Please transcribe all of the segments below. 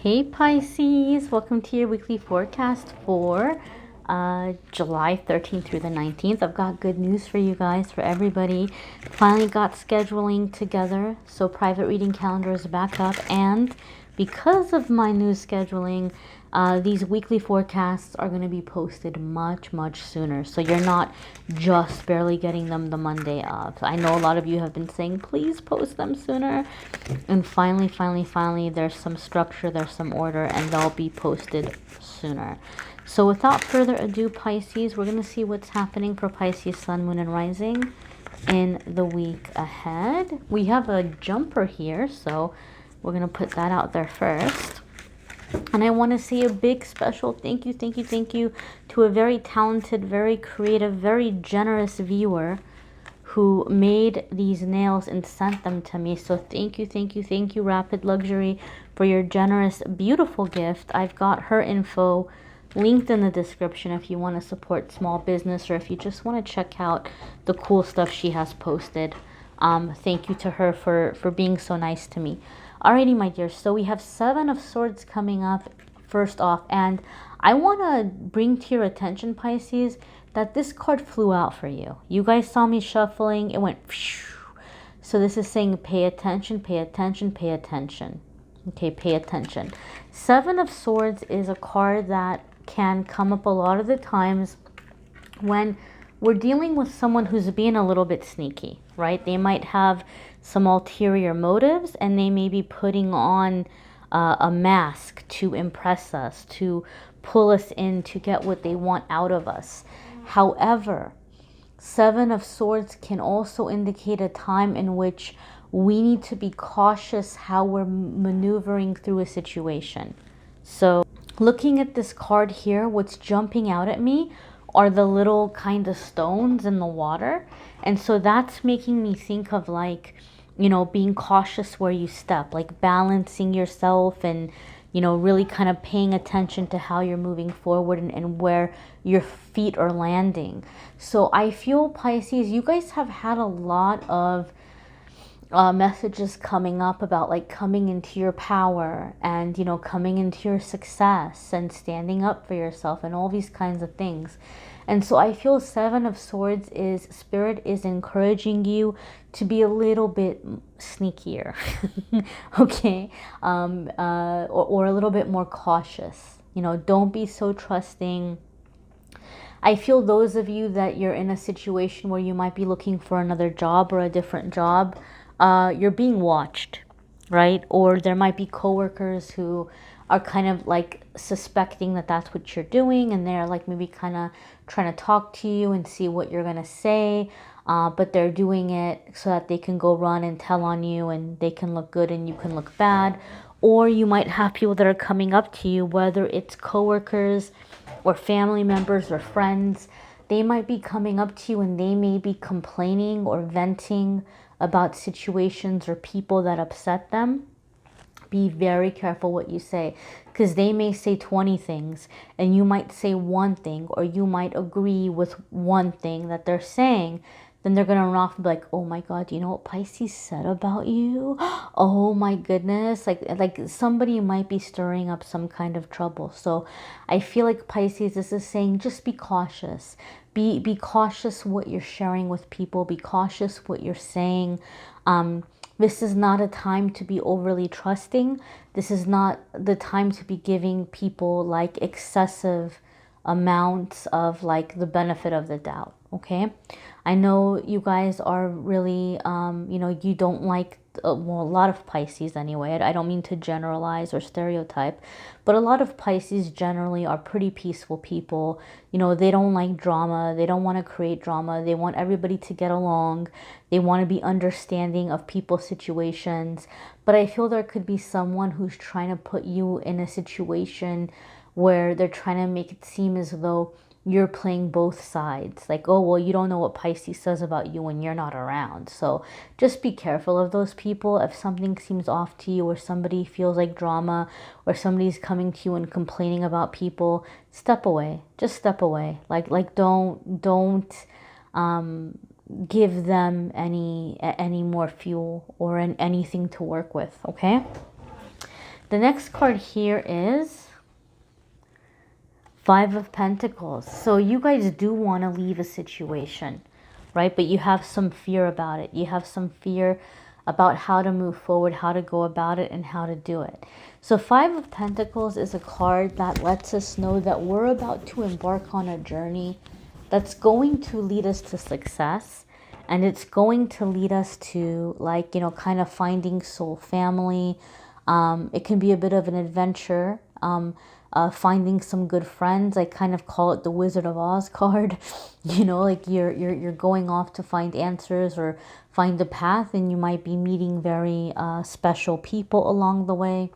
Hey Pisces, welcome to your weekly forecast for July 13th through the 19th. I've got good news for you guys, for everybody. Finally got scheduling together, so private reading calendar is back up, and because of my new scheduling, these weekly forecasts are going to be posted much sooner, so you're not just barely getting them the Monday of. I know a lot of you have been saying please post them sooner, and finally there's some structure, there's some order, and they'll be posted sooner. So without further ado, Pisces, we're going to see what's happening for Pisces Sun, Moon, and Rising in the week ahead. We have a jumper here, so we're going to put that out there first. And I want to say a big special thank you to a very talented, very creative, very generous viewer who made these nails and sent them to me. So thank you, Rapid Luxury, for your generous, beautiful gift. I've got her info linked in the description if you want to support small business, or if you just want to check out the cool stuff she has posted. Thank you to her for being so nice to me. Alrighty, my dear, so we have Seven of Swords coming up first off, and I want to bring to your attention, Pisces, that this card flew out for you. You guys saw me shuffling, it went phew. So this is saying pay attention. Okay, pay attention. Seven of Swords is a card that can come up a lot of the times when we're dealing with someone who's being a little bit sneaky, right? They might have some ulterior motives, and they may be putting on a mask to impress us, to pull us in, to get what they want out of us. However, Seven of Swords can also indicate a time in which we need to be cautious how we're maneuvering through a situation. So looking at this card here, what's jumping out at me are the little kind of stones in the water. And so that's making me think of, like, you know, being cautious where you step, like balancing yourself and, you know, really kind of paying attention to how you're moving forward and where your feet are landing. So I feel, Pisces, you guys have had a lot of messages coming up about, like, coming into your power and, you know, coming into your success and standing up for yourself and all these kinds of things. And so I feel Seven of Swords is, Spirit is encouraging you to be a little bit sneakier, okay, or a little bit more cautious. You know, don't be so trusting. I feel those of you that you're in a situation where you might be looking for another job or a different job, you're being watched, right? Or there might be coworkers who are kind of like suspecting that that's what you're doing, and they're like maybe kind of trying to talk to you and see what you're going to say, but they're doing it so that they can go run and tell on you, and they can look good and you can look bad. Or you might have people that are coming up to you, whether it's coworkers or family members or friends. They might be coming up to you and they may be complaining or venting about situations or people that upset them. Be very careful what you say, because they may say 20 things and you might say one thing, or you might agree with one thing that they're saying. Then they're going to run off and be like, oh my God, you know what Pisces said about you? Oh my goodness. Like somebody might be stirring up some kind of trouble. So I feel like, Pisces, this is saying just be cautious. Be cautious what you're sharing with people. Be cautious what you're saying. This is not a time to be overly trusting. This is not the time to be giving people like excessive amounts of like the benefit of the doubt. Okay, I know you guys are really, you know, you don't like, well, a lot of Pisces anyway. I don't mean to generalize or stereotype, but a lot of Pisces generally are pretty peaceful people. You know, they don't like drama. They don't want to create drama. They want everybody to get along. They want to be understanding of people's situations. But I feel there could be someone who's trying to put you in a situation where they're trying to make it seem as though you're playing both sides. Like, oh, well, you don't know what Pisces says about you when you're not around. So just be careful of those people. If something seems off to you, or somebody feels like drama, or somebody's coming to you and complaining about people, step away. Just step away. Like don't give them any more fuel or anything to work with, okay? The next card here is Five of Pentacles. So you guys do want to leave a situation, right? But you have some fear about it. You have some fear about how to move forward, how to go about it, and how to do it. So Five of Pentacles is a card that lets us know that we're about to embark on a journey that's going to lead us to success. And it's going to lead us to, like, you know, kind of finding soul family. It can be a bit of an adventure. Finding some good friends. I kind of call it the Wizard of Oz card. You know, like you're going off to find answers or find a path, and you might be meeting very special people along the way.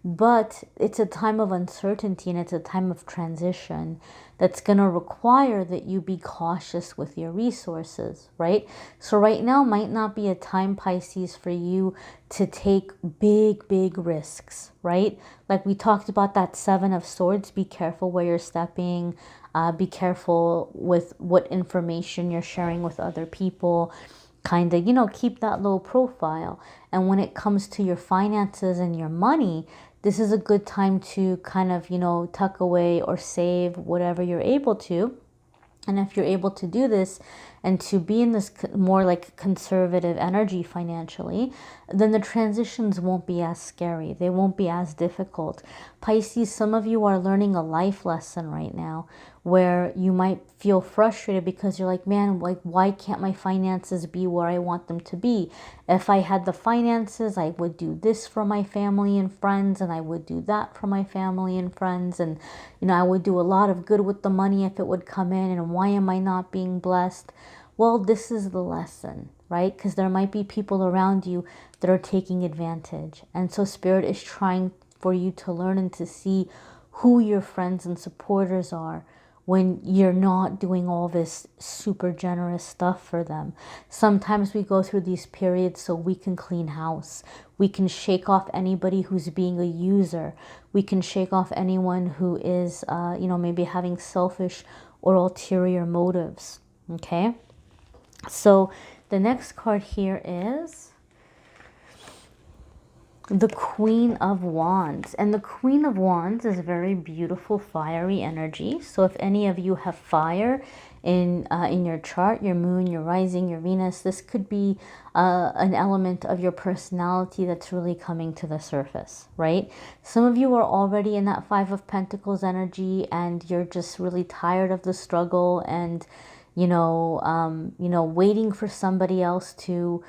But it's a time of uncertainty, and it's a time of transition that's going to require that you be cautious with your resources, right? So right now might not be a time, Pisces, for you to take big risks, right? Like we talked about that Seven of Swords. Be careful where you're stepping. Be careful with what information you're sharing with other people. Kind of, you know, keep that low profile. And when it comes to your finances and your money, this is a good time to kind of, you know, tuck away or save whatever you're able to. And if you're able to do this and to be in this more like conservative energy financially, then the transitions won't be as scary. They won't be as difficult. Pisces, some of you are learning a life lesson right now where you might feel frustrated because you're like, man, like, why can't my finances be where I want them to be? If I had the finances, I would do this for my family and friends, and I would do that for my family and friends, and, you know, I would do a lot of good with the money if it would come in, and why am I not being blessed? Well, this is the lesson, right? Because there might be people around you that are taking advantage. And so Spirit is trying for you to learn and to see who your friends and supporters are when you're not doing all this super generous stuff for them. Sometimes we go through these periods so we can clean house. We can shake off anybody who's being a user. We can shake off anyone who is, you know, maybe having selfish or ulterior motives. Okay? So the next card here is the Queen of Wands. And the Queen of Wands is very beautiful, fiery energy. So if any of you have fire in your chart, your moon, your rising, your Venus, this could be an element of your personality that's really coming to the surface, right? Some of you are already in that Five of Pentacles energy, and you're just really tired of the struggle and, you know, waiting for somebody else to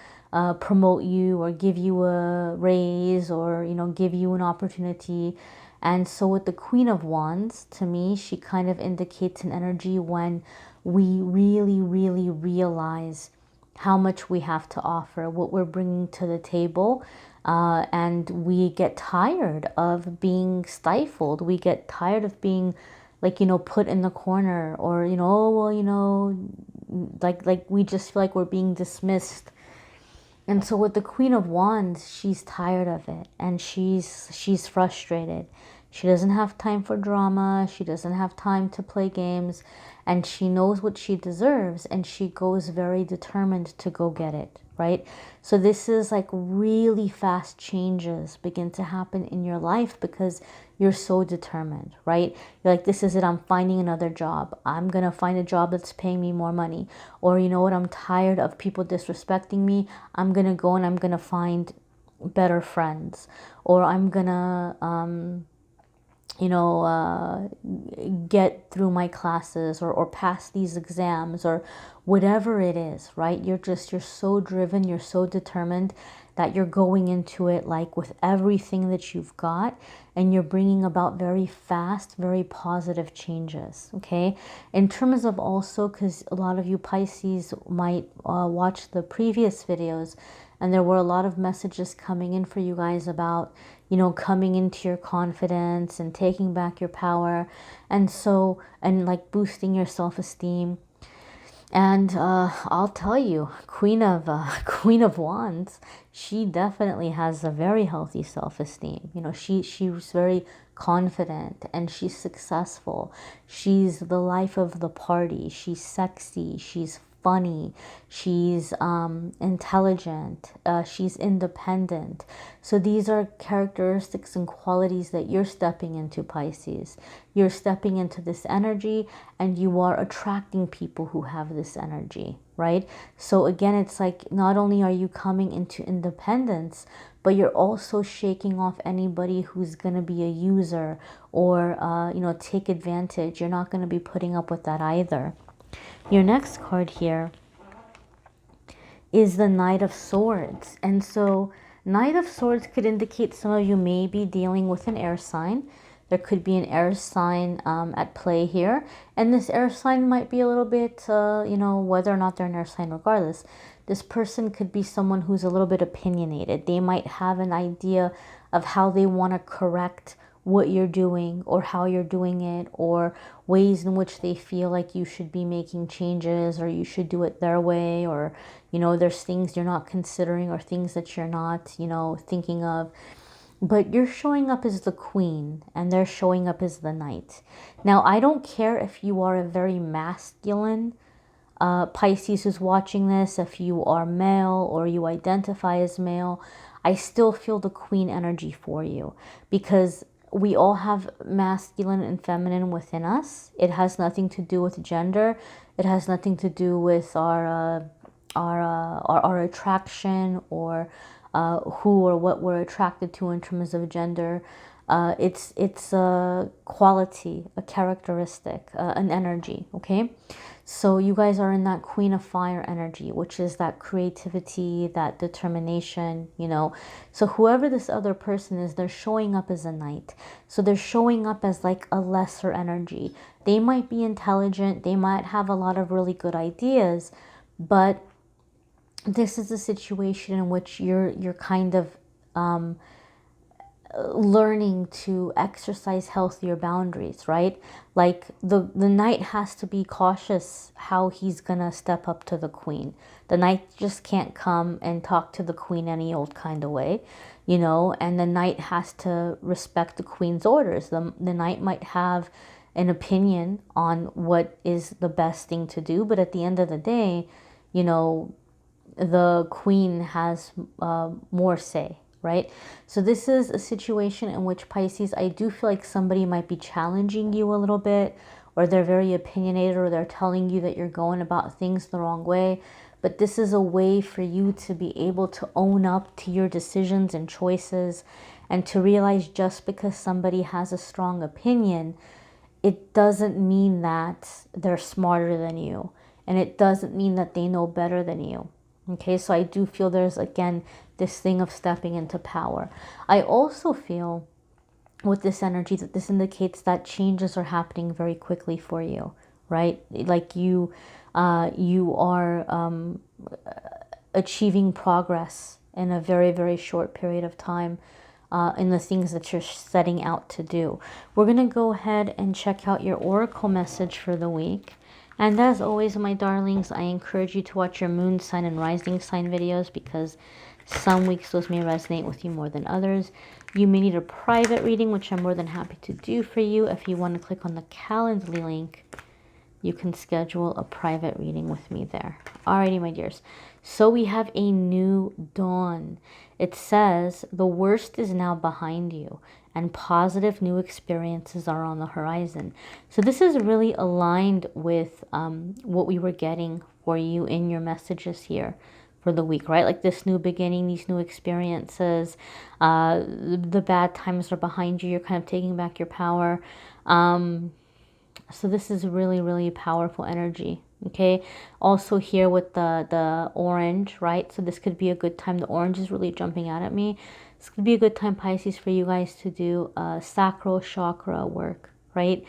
promote you or give you a raise or, you know, give you an opportunity. And so with the Queen of Wands, to me, she kind of indicates an energy when we really realize how much we have to offer, what we're bringing to the table. And we get tired of being stifled. We get tired of being, like, you know, put in the corner, or, you know, oh, well, you know, like we just feel like we're being dismissed. And so with the Queen of Wands, she's tired of it, and she's frustrated. She doesn't have time for drama. She doesn't have time to play games, and she knows what she deserves, and she goes very determined to go get it, right? So this is like really fast changes begin to happen in your life because you're so determined, right? You're like, this is it. I'm finding another job. I'm going to find a job that's paying me more money. Or, you know what? I'm tired of people disrespecting me. I'm going to go and I'm going to find better friends. Or I'm going to, you know, get through my classes or pass these exams or whatever it is, right? You're so driven, you're so determined that you're going into it like with everything that you've got, and you're bringing about very fast, very positive changes, okay? In terms of also, because a lot of you Pisces might watch the previous videos, and there were a lot of messages coming in for you guys about, you know, coming into your confidence and taking back your power, and so, and like boosting your self-esteem. And I'll tell you, Queen of Wands, she definitely has a very healthy self-esteem. You know, she's very confident and she's successful. She's the life of the party. She's sexy. She's funny, she's intelligent, she's independent. So these are characteristics and qualities that you're stepping into, Pisces. You're stepping into this energy and you are attracting people who have this energy, right? So again, it's like not only are you coming into independence, but you're also shaking off anybody who's going to be a user or, you know, take advantage. You're not going to be putting up with that either. Your next card here is the Knight of Swords. And so Knight of Swords could indicate some of you may be dealing with an air sign. There could be an air sign at play here. And this air sign might be a little bit, you know, whether or not they're an air sign, regardless. This person could be someone who's a little bit opinionated. They might have an idea of how they want to correct what you're doing or how you're doing it, or ways in which they feel like you should be making changes or you should do it their way, or, you know, there's things you're not considering or things that you're not, you know, thinking of. But you're showing up as the queen and they're showing up as the knight. Now, I don't care if you are a very masculine Pisces who's watching this, if you are male or you identify as male, I still feel the queen energy for you, because we all have masculine and feminine within us. It has nothing to do with gender. It has nothing to do with our attraction or who or what we're attracted to in terms of gender. It's a quality, a characteristic, an energy, okay? So you guys are in that Queen of Fire energy, which is that creativity, that determination, you know. So whoever this other person is, they're showing up as a knight. So they're showing up as like a lesser energy. They might be intelligent. They might have a lot of really good ideas, but this is a situation in which you're kind of learning to exercise healthier boundaries, right? Like the knight has to be cautious how he's gonna step up to the queen. The knight just can't come and talk to the queen any old kind of way, you know, and the knight has to respect the queen's orders. The knight might have an opinion on what is the best thing to do, but at the end of the day, you know, the queen has more say, right? So this is a situation in which, Pisces, I do feel like somebody might be challenging you a little bit, or they're very opinionated, or they're telling you that you're going about things the wrong way. But this is a way for you to be able to own up to your decisions and choices, and to realize just because somebody has a strong opinion, it doesn't mean that they're smarter than you. And it doesn't mean that they know better than you. Okay, so I do feel there's, again, this thing of stepping into power. I also feel with this energy that this indicates that changes are happening very quickly for you, right? Like you are achieving progress in a very, very short period of time in the things that you're setting out to do. We're going to go ahead and check out your oracle message for the week. And as always, my darlings, I encourage you to watch your moon sign and rising sign videos, because some weeks those may resonate with you more than others. You may need a private reading, which I'm more than happy to do for you. If you want to click on the Calendly link, you can schedule a private reading with me there. Alrighty, my dears. So we have a new dawn. It says the worst is now behind you and positive new experiences are on the horizon. So this is really aligned with what we were getting for you in your messages here for the week, right? Like this new beginning, these new experiences, the bad times are behind you. You're kind of taking back your power. So this is really, really powerful energy. Okay. Also here with the orange, right? So this could be a good time. The orange is really jumping out at me. This could be a good time, Pisces, for you guys to do sacral chakra work, right?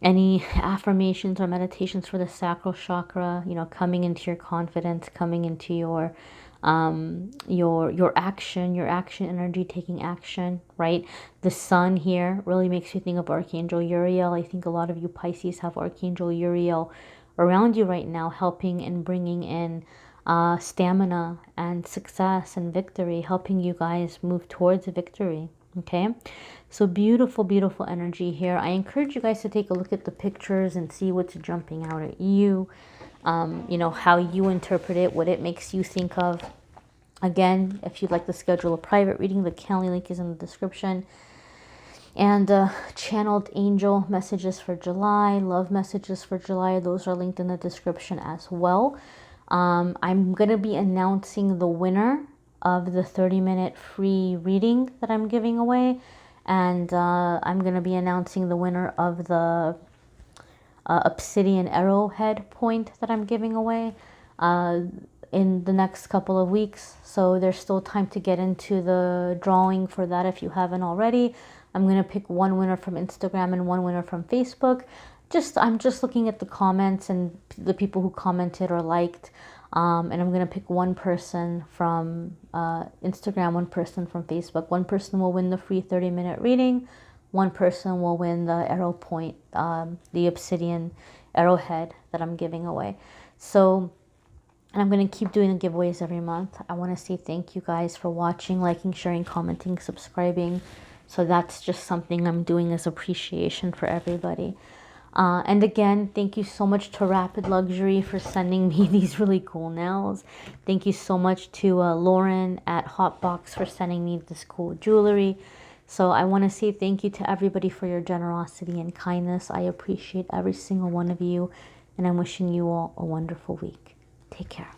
Any affirmations or meditations for the sacral chakra, you know, coming into your confidence, coming into your action energy, taking action, right? The sun here really makes you think of Archangel Uriel. I think a lot of you Pisces have Archangel Uriel around you right now, helping and bringing in stamina and success and victory, helping you guys move towards a victory. Okay, so beautiful, beautiful energy here. I encourage you guys to take a look at the pictures and see what's jumping out at you. you know, how you interpret it, what it makes you think of. Again, if you'd like to schedule a private reading, the Calendar link is in the description. And channeled angel messages for July, love messages for July, those are linked in the description as well. I'm going to be announcing the winner of the 30-minute free reading that I'm giving away. And I'm going to be announcing the winner of the obsidian arrowhead point that I'm giving away in the next couple of weeks. So there's still time to get into the drawing for that if you haven't already. I'm going to pick one winner from Instagram and one winner from Facebook. I'm just looking at the comments and the people who commented or liked. And I'm going to pick one person from Instagram, one person from Facebook. One person will win the free 30-minute reading. One person will win the arrow point, the obsidian arrowhead that I'm giving away. So, and I'm going to keep doing the giveaways every month. I want to say thank you guys for watching, liking, sharing, commenting, subscribing. So that's just something I'm doing as appreciation for everybody. And again, thank you so much to Rapid Luxury for sending me these really cool nails. Thank you so much to Lauren at Hotbox for sending me this cool jewelry. So I want to say thank you to everybody for your generosity and kindness. I appreciate every single one of you, and I'm wishing you all a wonderful week. Take care.